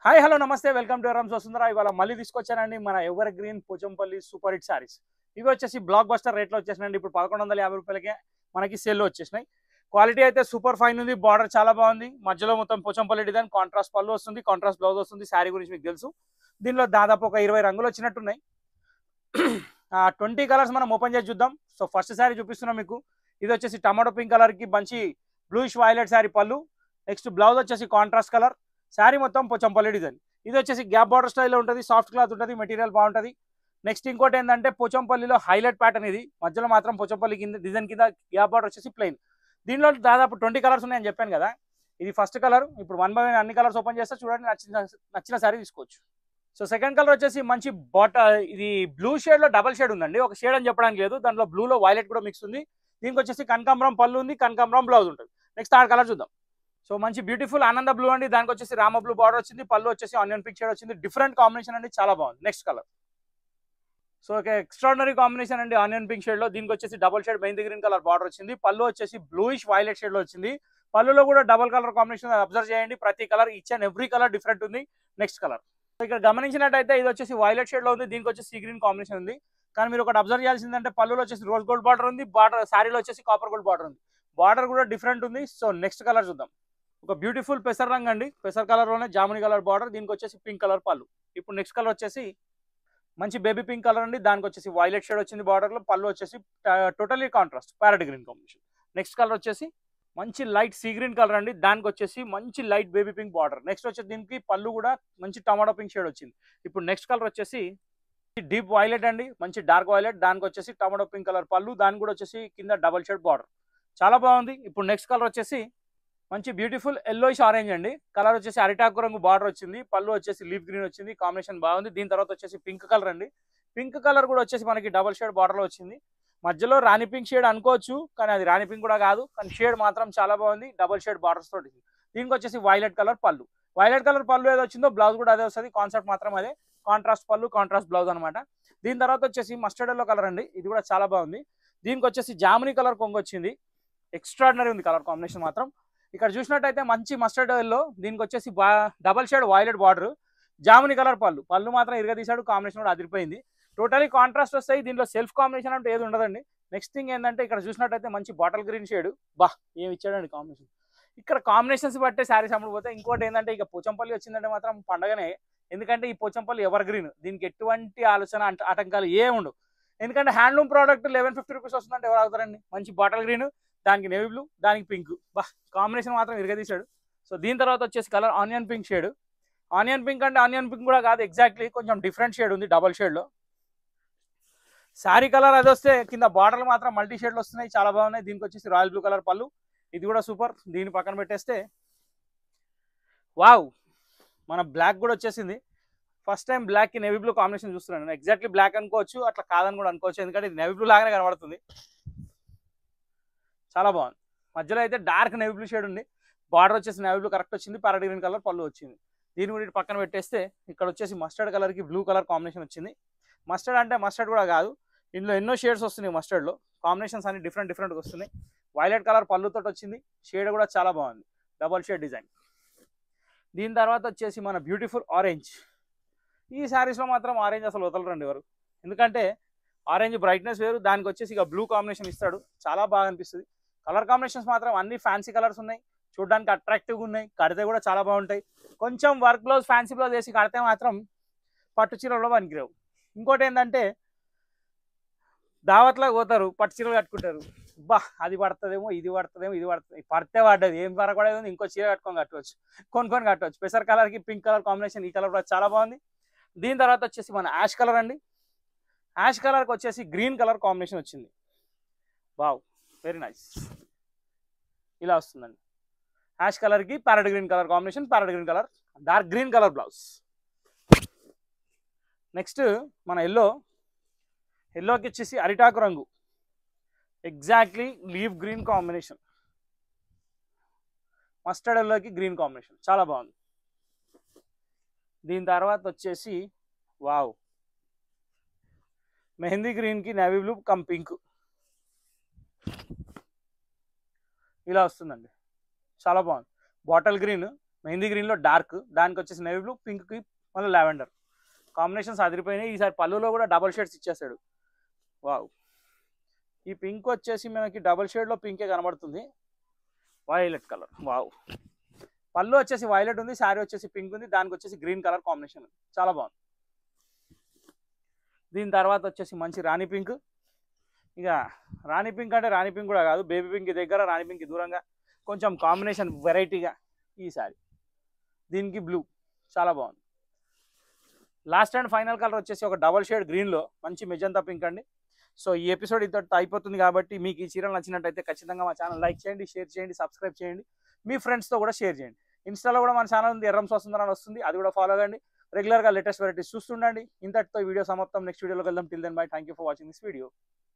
Hi hello నమస్తే welcome to Rams Vasundhara. ఇవాళ మళ్ళీ తీసుకొచ్చానండి మన ever green Pochampalli super hit saris. ఇవి వచ్చేసి బ్లాక్ బస్టర్ రేట్లో వచ్చేసినాయండి. ఇప్పుడు 1150 రూపాయలకే మనకి సేల్లో వచ్చేసినాయి. క్వాలిటీ అయితే సూపర్ ఫైన్ ఉంది. బార్డర్ చాలా బాగుంది. మధ్యలో మొత్తం పోచంపల్లి డిజైన్, కాంట్రాస్ట్ పళ్ళు వస్తుంది, కాంట్రాస్ట్ బ్లౌజ్ వస్తుంది. శారీ గురించి మీకు తెలుసు. దీనిలో దాదాపు ఒక 20 రంగులు వచ్చినట్టున్నాయి. 20 కలర్స్ మనం ఓపెన్ చేసి చూద్దాం. సో ఫస్ట్ శారీ చూపిస్తున్నాం మీకు. ఇది వచ్చేసి టమాటో పింక్ కలర్కి మంచి బ్లూయిష్ వైలెట్ శారీ పళ్ళు. నెక్స్ట్ బ్లౌజ్ వచ్చేసి కాంట్రాస్ట్ కలర్. శారీ మొత్తం పోచంపల్లి డిజైన్. ఇది వచ్చేసి గ్యాప్ బార్డర్ స్టైల్లో ఉంటుంది. సాఫ్ట్ క్లాత్ ఉంటుంది. మెటీరియల్ బాగుంటుంది. నెక్స్ట్ ఇంకోటి ఏంటంటే పోచంపల్లిలో హైలైట్ ప్యాటర్న్ ఇది. మధ్యలో మాత్రం పోచంపల్లి కింద డిజైన్ కింద గ్యాప్ బార్డర్ వచ్చేసి ప్లెయిన్. దీనిలో దాదాపు 20 కలర్స్ ఉన్నాయని చెప్పాను కదా. ఇది ఫస్ట్ కలర్. ఇప్పుడు 1 బై 1 అన్ని కలర్స్ ఓపెన్ చేస్తే చూడండి, నచ్చిన శారీ తీసుకోవచ్చు. సో సెకండ్ కలర్ వచ్చేసి మంచి ఇది బ్లూ షేడ్లో డబల్ షేడ్ ఉందండి. ఒక షేడ్ అని చెప్పడానికి లేదు, దాంట్లో బ్లూలో వైలెట్ కూడా మిక్స్ ఉంది. దీనికి వచ్చేసి కనకాంబరం పళ్ళు ఉంది, కనకాంబరం బ్లౌజ్ ఉంటుంది. నెక్స్ట్ థర్డ్ కలర్ చూద్దాం. సో మంచి బ్యూటిఫుల్ ఆనంద బ్లూ అండి. దానికి వచ్చేసి రామ బ్లూ బార్డర్ వచ్చింది. పళ్ళు వచ్చేసి ఆనియన్ పింక్ షేడ్ వచ్చింది. డిఫరెంట్ కాంబినేషన్ అండి, చాలా బాగుంది. Next colour. సో ఒక ఎక్స్ట్రాడినరీ కాంబినేషన్ అండి ఆనియన్ పింక్ షేడ్ లో. దీనికి వచ్చేసి double shade mehndi green colour border వచ్చింది. పళ్ళు వచ్చేసి బ్లూయిష్ వైలెట్ షేడ్ లో వచ్చింది. పళ్ళులో కూడా డబల్ కలర్ కాంబినేషన్ అబ్జర్వ్ చేయండి. ప్రతి colour each and every colour different ఉంది. Next colour. ఇక్కడ గమనించినట్టయితే ఇది వచ్చేసి వైలెట్ షేడ్ లో ఉంది. దీనికి వచ్చేసి సీ గ్రీన్ కాంబినేషన్ ఉంది. కానీ మీరు ఒకటి అబ్జర్వ్ చేయాల్సిందంటే పళ్ళులో వచ్చేసి రోజ్ గోల్డ్ బార్డర్ ఉంది. బార్డర్ శారీలో వచ్చేసి కాపర్ గోల్డ్ బార్డర్ ఉంది. బార్డర్ కూడా డిఫరెంట్ ఉంది. సో నెక్స్ట్ కలర్ చూద్దాం. ఒక బ్యూటిఫుల్ పెసర్ రంగు అండి. పెసర్ కలర్ లోనే జాముని కలర్ బార్డర్. దీనికి వచ్చేసి పింక్ కలర్ పళ్ళు. ఇప్పుడు నెక్స్ట్ కలర్ వచ్చేసి మంచి బేబీ పింక్ కలర్ అండి. దానికి వచ్చేసి వైలెట్ షేడ్ వచ్చింది బార్డర్ లో. పళ్ళు వచ్చేసి totally contrast parrot green combination. Next colour వచ్చేసి మంచి లైట్ సీ గ్రీన్ కలర్ అండి. దానికి వచ్చేసి మంచి light baby pink border. Next వచ్చేసి దీనికి పళ్ళు కూడా మంచి టమాటో పింక్ షేడ్ వచ్చింది. ఇప్పుడు నెక్స్ట్ కలర్ వచ్చేసి డీప్ వైలెట్ అండి, మంచి డార్క్ వైలెట్. దానికి వచ్చేసి టమాటో పింక్ కలర్ పళ్ళు. దానికి కూడా వచ్చేసి కింద డబల్ షేడ్ బార్డర్, చాలా బాగుంది. ఇప్పుడు నెక్స్ట్ కలర్ వచ్చేసి మంచి బ్యూటిఫుల్ ఎల్లోయిష్ ఆరెంజ్ అండి. కలర్ వచ్చేసి అరిటాకు రంగు బార్డర్ వచ్చింది. పళ్ళు వచ్చేసి లీఫ్ గ్రీన్ వచ్చింది. కాంబినేషన్ బాగుంది. దీని తర్వాత వచ్చేసి పింక్ కలర్ అండి. పింక్ కలర్ కూడా వచ్చేసి మనకి డబల్ షేడ్ బార్డర్ లో వచ్చింది. మధ్యలో రాణి పింక్ షేడ్ అనుకోవచ్చు, కానీ అది రాణి పింక్ కూడా కాదు. కానీ షేడ్ మాత్రం చాలా బాగుంది. డబల్ షేడ్ బార్డర్స్ తోటి. దీనికి వచ్చేసి వైలెట్ కలర్ పళ్ళు. వైలెట్ కలర్ పళ్ళు ఏదో వచ్చిందో బ్లౌజ్ కూడా అదే వస్తుంది. కాన్సెప్ట్ మాత్రం అదే. కాంట్రాస్ట్ పళ్ళు, కాంట్రాస్ట్ బ్లౌజ్ అనమాట. దీని తర్వాత వచ్చేసి మస్టర్డ్ ఎల్లో కలర్ అండి. ఇది కూడా చాలా బాగుంది. దీనికి వచ్చేసి జాముని కలర్ కొంగు వచ్చింది. ఎక్స్ట్రాడినరీ ఉంది కలర్ కాంబినేషన్ మాత్రం. ఇక్కడ చూసినట్టయితే మంచి మస్టర్డ్ ఎల్లో. దీనికి వచ్చేసి డబల్ షేడ్ వైలెట్ బార్డర్, జాముని కలర్ పళ్ళు. పళ్ళు మాత్రం ఇరగదీశాడు. కాంబినేషన్ కూడా అదిరిపోయింది. టోటలీ కాంట్రాస్ట్ వస్తాయి. దీంట్లో సెల్ఫ్ కాంబినేషన్ అంటే ఏది ఉండదండి. నెక్స్ట్ థింగ్ ఏంటంటే ఇక్కడ చూసినట్టయితే మంచి బాటిల్ గ్రీన్ షేడ్. ఏమి ఇచ్చాడండి కాంబినేషన్. ఇక్కడ కాంబినేషన్స్ బట్టే శారీస్ అమ్ముడుపోతే. ఇంకోటి ఏంటంటే ఇక పోచంపల్లి వచ్చిందంటే మాత్రం పండగనే. ఎందుకంటే ఈ పోచంపల్లి ఎవర్ గ్రీన్. దీనికి ఎటువంటి ఆలోచన ఆటంకాలు ఏముండవు. ఎందుకంటే హ్యాండ్లూమ్ ప్రోడక్ట్ 1150 రూపీస్ వస్తుందంటే ఎవరు అవుతారండి. మంచి బాటిల్ గ్రీన్, దానికి నేవీ బ్లూ, దానికి పింక్. కాంబినేషన్ మాత్రం ఇరగదీశాడు. సో దీని తర్వాత వచ్చేసి colour onion pink shade. Onion pink అంటే ఆనియన్ పింక్ కూడా కాదు, ఎగ్జాక్ట్లీ కొంచెం డిఫరెంట్ షేడ్ ఉంది డబల్ షేడ్లో. శారీ కలర్ అది వస్తే కింద బార్డర్లు మాత్రం మల్టీ షేడ్లు వస్తున్నాయి, చాలా బాగున్నాయి. దీనికి వచ్చేసి రాయల్ బ్లూ కలర్ పళ్ళు. ఇది కూడా సూపర్. దీన్ని పక్కన పెట్టేస్తే వావ్, మన బ్లాక్ కూడా వచ్చేసింది. ఫస్ట్ టైం బ్లాక్కి నేవీ బ్లూ కాంబినేషన్ చూస్తున్నాను. ఎగ్జాక్ట్లీ బ్లాక్ అనుకోవచ్చు, అట్లా కాదని కూడా అనుకోవచ్చు. ఎందుకంటే ఇది నేవీ బ్లూ లాగానే కనబడుతుంది. చాలా బాగుంది. మధ్యలో అయితే డార్క్ నేవీ బ్లూ షేడ్ ఉంది. బార్డర్ వచ్చేసి నేవీ బ్లూ కరెక్ట్ వచ్చింది. ప్యారెట్ గ్రీన్ కలర్ పళ్ళు వచ్చింది. దీని కూడా పక్కన పెట్టేస్తే ఇక్కడ వచ్చేసి మస్టర్డ్ కలర్కి బ్లూ కలర్ కాంబినేషన్ వచ్చింది. మస్టర్డ్ అంటే మస్టర్డ్ కూడా కాదు, ఇందులో ఎన్నో షేడ్స్ వస్తున్నాయి. మస్టర్డ్లో కాంబినేషన్స్ అన్ని డిఫరెంట్గా వస్తున్నాయి. వైలెట్ కలర్ పళ్ళుతో వచ్చింది. షేడ్ కూడా చాలా బాగుంది, డబల్ షేడ్ డిజైన్. దీని తర్వాత వచ్చేసి మన బ్యూటిఫుల్ ఆరెంజ్. ఈ శారీస్లో మాత్రం ఆరెంజ్ అసలు వదలరండి ఎవరు. ఎందుకంటే ఆరెంజ్ బ్రైట్నెస్ వేరు. దానికి వచ్చేసి ఇక బ్లూ కాంబినేషన్ ఇస్తాడు, చాలా బాగా అనిపిస్తుంది. కలర్ కాంబినేషన్స్ మాత్రం అన్ని ఫ్యాన్సీ కలర్స్ ఉన్నాయి. చూడడానికి అట్రాక్టివ్గా ఉన్నాయి. కడితే కూడా చాలా బాగుంటాయి. కొంచెం వర్క్ బ్లౌజ్, ఫ్యాన్సీ బ్లౌజ్ వేసి కడితే మాత్రం పట్టు చీరలో పనికిరావు. ఇంకోటి ఏంటంటే దావత్లో పోతారు, పట్టు చీరలు కట్టుకుంటారు. అది పడుతుందేమో, ఇది పడుతుందేమో, ఇది పడుతుంది. పడితే పడ్డది, ఏం పడకూడదు. ఇంకో చీర కట్టుకొని కట్టవచ్చు, కొనుక్కొని కట్టవచ్చు. పెసర్ కలర్కి పింక్ కలర్ కాంబినేషన్. ఈ కలర్ కూడా చాలా బాగుంది. దీని తర్వాత వచ్చేసి మన యాష్ కలర్ అండి. యాష్ కలర్కి వచ్చేసి గ్రీన్ కలర్ కాంబినేషన్ వచ్చింది. Wow, very nice. ఇలా వస్తుందండి. యాష్ కలర్కి parrot green colour combination. Parrot green colour, dark green colour blouse. Next మన ఎల్లోకి వచ్చేసి అరిటాకు రంగు, exactly leaf green combination. Mustard ఎల్లోకి గ్రీన్ కాంబినేషన్, చాలా బాగుంది. దీని తర్వాత వచ్చేసి వావ్, మెహందీ గ్రీన్కి నేవీ బ్లూ కమ్ పింక్. ఇలా వస్తుందండి, చాలా బాగుంది. బాటిల్ గ్రీన్ మెహందీ గ్రీన్లో డార్క్, దానికి వచ్చేసి నేవీ బ్లూ, పింక్కి మళ్ళీ లావెండర్ కాంబినేషన్స్ అదిరిపోయినాయి. ఈసారి పళ్ళులో కూడా డబల్ షేడ్స్ ఇచ్చేస్తాడు. వావ్, ఈ పింక్ వచ్చేసి మనకి డబల్ షేడ్లో పింకే కనబడుతుంది, వైలెట్ కలర్. వావ్, పళ్ళు వచ్చేసి వైలెట్ ఉంది, శారీ వచ్చేసి పింక్ ఉంది, దానికి వచ్చేసి గ్రీన్ కలర్ కాంబినేషన్ ఉంది, చాలా బాగుంది. దీని తర్వాత వచ్చేసి మంచి రాణి పింక్. ఇక రాణి పింక్ అంటే రాణి పింక్ కూడా కాదు, బేబీ పింక్ దగ్గర రాణి పింక్ దూరంగా కొంచెం కాంబినేషన్ వెరైటీగా ఈ శారీ. దీనికి బ్లూ చాలా బాగుంది. లాస్ట్ అండ్ ఫైనల్ కలర్ వచ్చేసి ఒక డబల్ షేడ్ గ్రీన్లో మంచి మెజంతా పింక్ అండి. సో ఈ ఎపిసోడ్ ఇంతటితో అయిపోతుంది కాబట్టి మీకు ఈ చీరలు నచ్చినట్టయితే ఖచ్చితంగా మా ఛానల్ లైక్ చేయండి, షేర్ చేయండి, సబ్స్క్రైబ్ చేయండి, మీ ఫ్రెండ్స్తో కూడా షేర్ చేయండి. ఇన్స్టాలో కూడా మన ఛానల్ ఉంది, ఎర్రం వస్తుందని వస్తుంది, అది కూడా ఫాలో అవ్వండి. రెగ్యులర్గా లేటెస్ట్ వెరైటీస్ చూస్తుండండి. ఇంతటితో ఈ వీడియో సమాప్తం. నెక్స్ట్ వీడియోలో వెళ్దాం. Till then bye, thank you for watching this video.